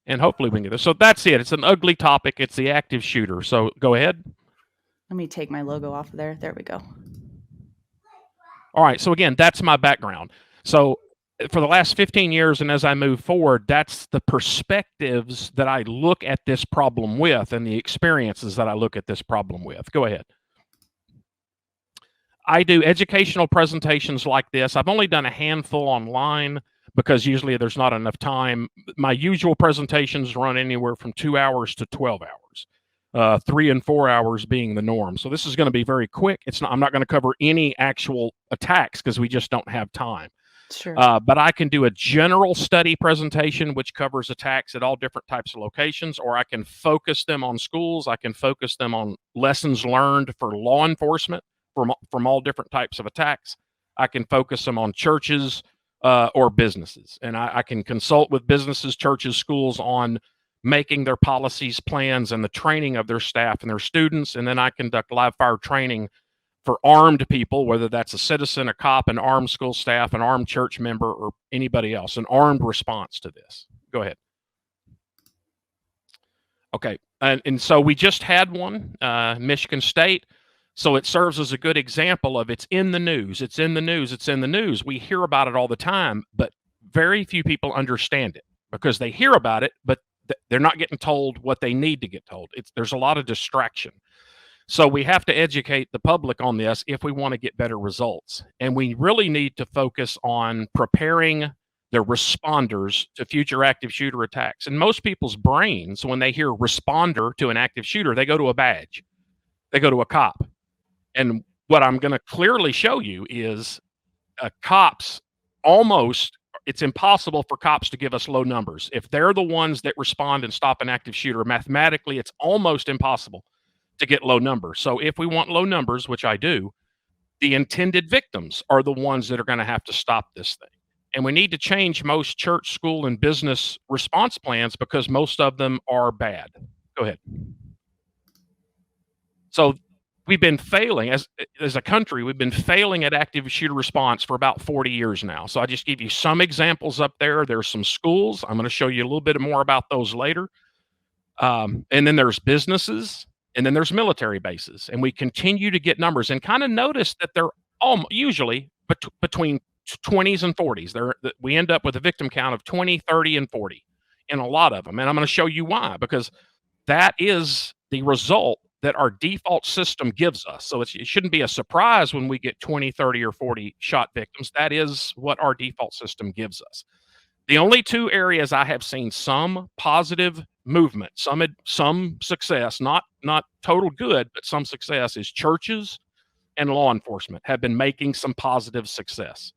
And hopefully we can get this. So that's it. It's an ugly topic. It's the active shooter. So go ahead. Let me take my logo off of there. There we go. All right. So again, that's my background. So for the last 15 years and as I move forward, that's the perspectives that I look at this problem with and the experiences that I look at this problem with. Go ahead. I do educational presentations like this. I've only done a handful online because usually there's not enough time. My usual presentations run anywhere from 2 hours to 12 hours, 3 and 4 hours being the norm. So this is going to be very quick. I'm not going to cover any actual attacks because we just don't have time. Sure. But I can do a general study presentation, which covers attacks at all different types of locations, or I can focus them on schools. I can focus them on lessons learned for law enforcement from all different types of attacks. I can focus them on churches or businesses. And I can consult with businesses, churches, schools on making their policies, plans, and the training of their staff and their students. And then I conduct live fire training for armed people, whether that's a citizen, a cop, an armed school staff, an armed church member, or anybody else, an armed response to this. Go ahead. Okay. And so we just had one, Michigan State. So it serves as a good example of it's in the news, it's in the news, it's in the news. We hear about it all the time, but very few people understand it because they hear about it, but they're not getting told what they need to get told. There's a lot of distraction. So we have to educate the public on this if we want to get better results. And we really need to focus on preparing the responders to future active shooter attacks. And most people's brains, when they hear responder to an active shooter, they go to a badge, they go to a cop. And what I'm going to clearly show you is cops it's impossible for cops to give us low numbers. If they're the ones that respond and stop an active shooter, mathematically, it's almost impossible to get low numbers. So if we want low numbers, which I do, the intended victims are the ones that are going to have to stop this thing. And we need to change most church, school, and business response plans because most of them are bad. Go ahead. So we've been failing as a country. We've been failing at active shooter response for about 40 years now. So I just give you some examples up there. There's some schools. I'm going to show you a little bit more about those later. And then there's businesses, and then there's military bases. And we continue to get numbers and kind of notice that they're usually between 20s and 40s. We end up with a victim count of 20, 30, and 40 in a lot of them. And I'm going to show you why, because that is the result that our default system gives us. So it shouldn't be a surprise when we get 20, 30, or 40 shot victims. That is what our default system gives us. The only two areas I have seen some positive movement, some success, not total good, but some success, is churches and law enforcement have been making some positive success.